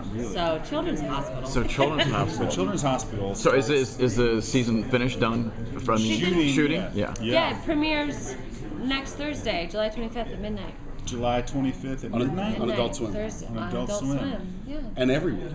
Not really. So Children's Hospital. So Children's Hospital. So Children's Hospital. So is the season finished, done from shooting? Yeah. Yeah, it premieres next Thursday, July 25th at midnight. July 25th at midnight? On Adult Swim. Thursday. On Adult Swim. Yeah. And every week.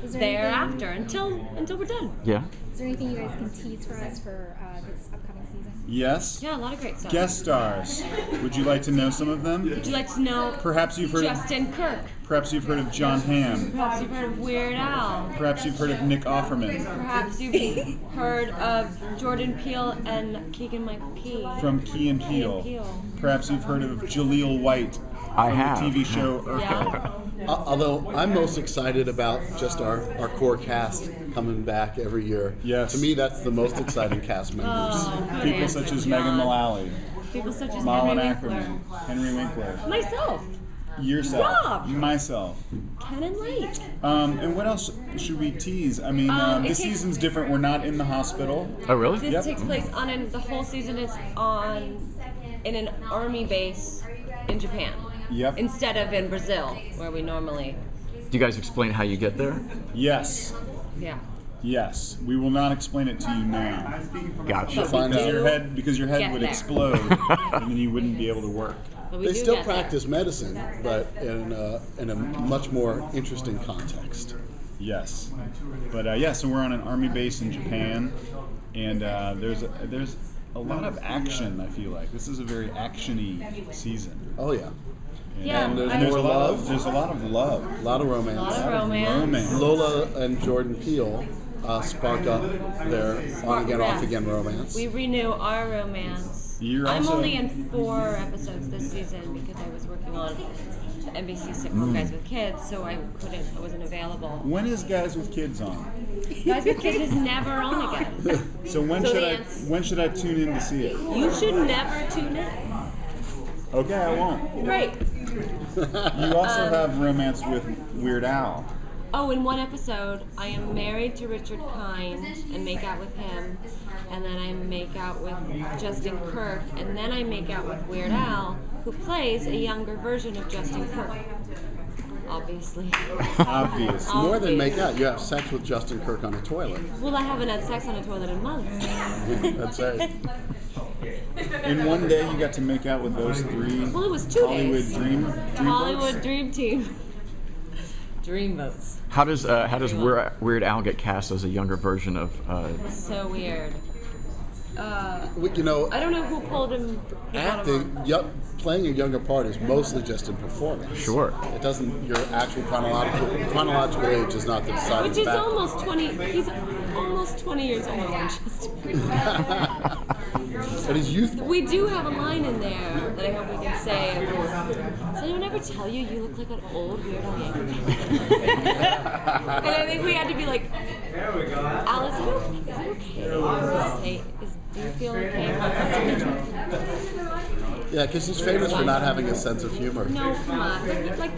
Thereafter until we're done. Yeah. Is there anything you guys can tease for us for this upcoming season? Yes. Yeah, a lot of great stuff. Guest stars. Would you like to know some of them? Would you like to know Perhaps you've heard Justin Kirk? Perhaps you've heard of John Hamm. Perhaps you've heard of Weird Al. Perhaps you've heard of Nick Offerman. Perhaps you've heard of Jordan Peele and Keegan-Michael Key. From Key and Peele. Perhaps you've heard of Jaleel White I from have. the TV show Erinn. Yeah. Although I'm most excited about just our core cast coming back every year. Yes. To me, that's the most exciting cast members. Oh, good People answer, such as John. Megan Mullally, People such as Malin Henry Ackerman, Winkler. Henry Winkler, Myself. yourself, Rob. myself. Ken and Lake. And what else should we tease? I mean, It this takes- season's different. We're not in the hospital. Oh, really? This Yep. takes place the whole season is in an army base in Japan. Yep. Instead of in Brazil, where we normally. Do you guys explain how you get there? Yes. Yeah. Yes. We will not explain it to you now. Gotcha. Find We out. do Because your head get would there. explode, and then you wouldn't be able to work. But we They do still get there. practice medicine, but in a much more interesting context. Yes. But so we're on an army base in Japan, and there's a lot of action. I feel like this is a very actiony season. Oh yeah. Yeah, And there's I- more love, There's a lot of love. a lot of A romance. lot of romance. Lola and Jordan Peele spark up their on-again, off-again romance. We renew our romance. I'm only in 4 episodes this season because I was working on the NBC sitcom Guys with Kids, so I wasn't available. When is Guys with Kids on? Guys with Kids is never on again. So when So should I tune in to see it? You should never tune in. Okay, I won't. Great. You also have romance with Weird Al. Oh, in one episode, I am married to Richard Kind and make out with him, and then I make out with Justin Kirk, and then I make out with Weird Al, who plays a younger version of Justin Kirk. Obviously. Obvious. More than make out, you have sex with Justin Kirk on the toilet. Well, I haven't had sex on a toilet in months. That's right. In one day, you got to make out with those 3 Well, it was 2 Hollywood days. dream Hollywood Dream Team. Dreamboats. How does Weird Al get cast as a younger version of? So weird. You know, I don't know who pulled him. who brought him acting, on. playing a younger part is mostly just in performance. Sure. It doesn't. Your actual chronological age is not the deciding Which is factor. almost 20. He's almost 20 years older than Justin. But he's youthful. We do have a line in there that I hope we can say. Does anyone ever tell you you look like an old Weird Al Yankovic? And I think we had to be like, Alice, is it okay? Do you feel okay? Yeah, because he's famous for not having a sense of humor. No, come on. Like,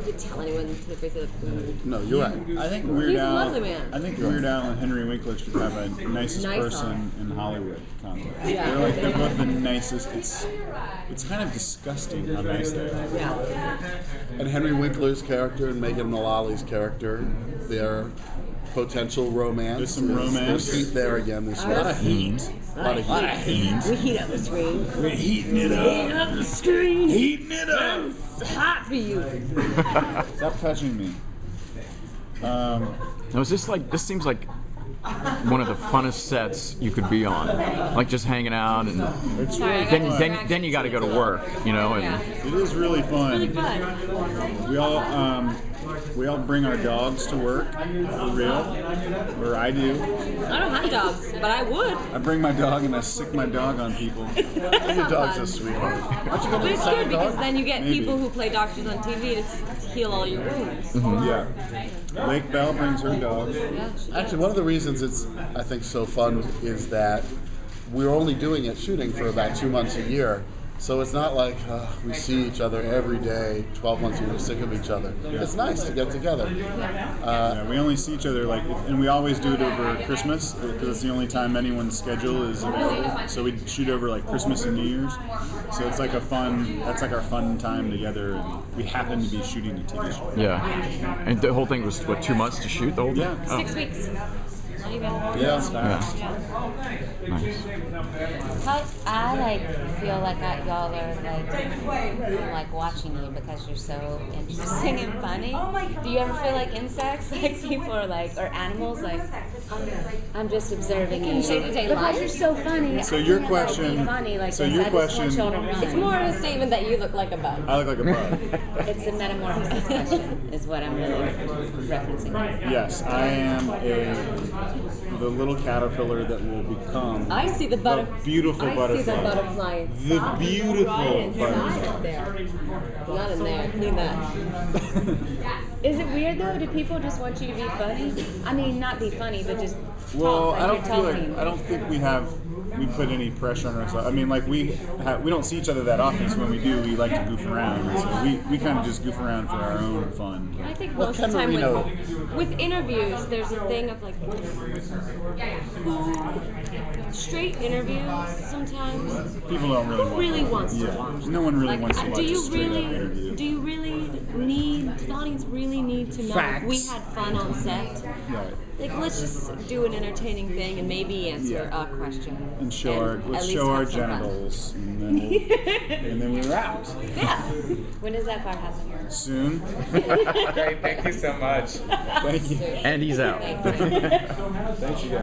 you tell anyone to the face of the food. No, you're right. I think Weird He's a Al. lovely man. I think Weird Al and Henry Winkler should have a nicest Nice person in Hollywood contest. Yeah. They're both the nicest. It's kind of disgusting how nice they are. Yeah. And Henry Winkler's character and Megan Mullally's character, their potential romance. There's some romance. There's heat there again. There's A lot of heat. A lot of heat. We heat up the screen. We're heating it Heat up. up the screen. Heating it up. It's hot for you. Stop touching me. Now, this seems like one of the funnest sets you could be on, like just hanging out, and It's Sorry, really I got fun. distracted. then you got to go to work, you know. And Yeah. It is really fun. Really fun. We all bring our dogs to work for real, or I do. I don't have dogs, but I would. I bring my dog and I sick my dog on people. Your dog's a sweetheart. Aren't you going But to it's the good because dog? then you get Maybe. people who play doctors on TV to heal all your wounds. Yeah. Lake Bell brings her dog. Yeah, she Actually, one of the reasons it's, I think, so fun is that we're only doing it shooting for about 2 months a year. So it's not like we see each other every day, 12 months, and we're sick of each other. It's nice to get together. Yeah, we only see each other and we always do it over Christmas because it's the only time anyone's schedule is available. So we shoot over like Christmas and New Year's. So it's like that's like our fun time together. And we happen to be shooting a TV show. Yeah. And the whole thing was, what, 2 months to shoot the whole thing? Yeah. 6 weeks. Not even. Yeah, it's fast. Nice. I feel like y'all are like watching you because you're so interesting and funny. Do you ever feel like insects? Like people are like, or animals? Like, I'm just observing you because you're so funny. So I your can't, question. be funny like so this. your I question. just want y'all to run. It's more of a statement that you look like a bug. I look like a bug. It's a metamorphosis question, is what I'm really referencing. Yes, I am the little caterpillar that will become I see the beautiful butterfly. I see the butterfly. The beautiful butterfly. There. Not in there. Clean that. Is it weird though? Do people just want you to be funny? I mean, not be funny, but just Well, talk. I don't think we put any pressure on ourselves. I mean, like we don't see each other that often, so when we do, we like to goof around. And so we kind of just goof around for our own fun. I think most of the time with interviews, there's a thing of like straight interviews sometimes. People don't really Who really wants to watch? No one really wants to watch Do a you straight up really? interview. Do you really need? The audience really need to know if we had fun on set? Right. Like, let's just do an entertaining thing and maybe answer a question. And show our at least show our have some fun. genitals, and then we're out. Yeah. When does that part happen? Soon. Great, thank you so much. Thank you. And he's out. Thank you guys.